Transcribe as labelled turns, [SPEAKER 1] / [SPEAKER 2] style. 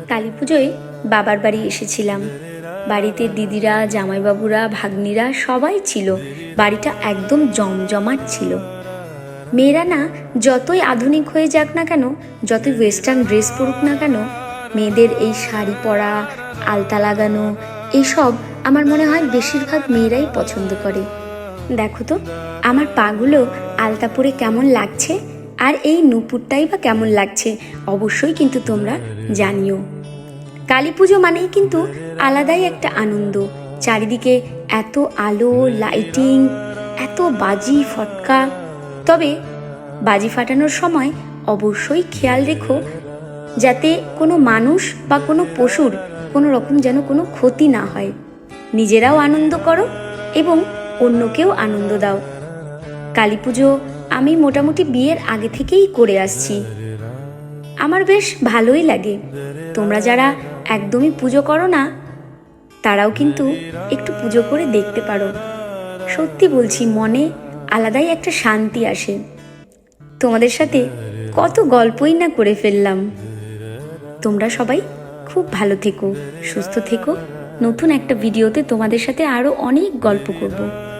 [SPEAKER 1] কালী পুজোয় বাবার বাড়ি এসেছিলাম। বাড়িতে দিদিরা, জামাইবাবুরা, ভাগ্নিরা সবাই ছিল। বাড়িটা একদম জমজমাট ছিল। মেয়েরা না যতই আধুনিক হয়ে যাক না কেন, যতই ওয়েস্টার্ন ড্রেস পরুক না কেন, মেয়েদের এই শাড়ি পরা, আলতা লাগানো, এইসব আমার মনে হয় বেশিরভাগ মেয়েরাই পছন্দ করে। দেখো তো আমার পাগুলো আলতা পরে কেমন লাগছে, আর এই নুপুরটাই বা কেমন লাগছে, অবশ্যই কিন্তু তোমরা জানিও। কালী পুজো মানেই কিন্তু আলাদাই একটা আনন্দ। চারিদিকে এত আলো, লাইটিং, এত বাজি ফটকা। তবে বাজি ফাটানোর সময় অবশ্যই খেয়াল রেখো যাতে কোনো মানুষ বা কোনো পশুর কোনো রকম যেন কোনো ক্ষতি না হয়। নিজেরাও আনন্দ করো এবং অন্যকেও আনন্দ দাও। কালী পুজো আমি মোটামুটি বিয়ের আগে থেকেই করে আসছি। আমার বেশ ভালোই লাগে। তোমরা যারা একদমই পুজো করো না, তারাও কিন্তু একটু পুজো করে দেখতে পারো। সত্যি বলছি, মনে আলাদাই একটা শান্তি আসে। তোমাদের সাথে কত গল্পই না করে ফেললাম। তোমরা সবাই খুব ভালো থেকো, সুস্থ থেকো। নতুন একটা ভিডিওতে তোমাদের সাথে আরও অনেক গল্প করব।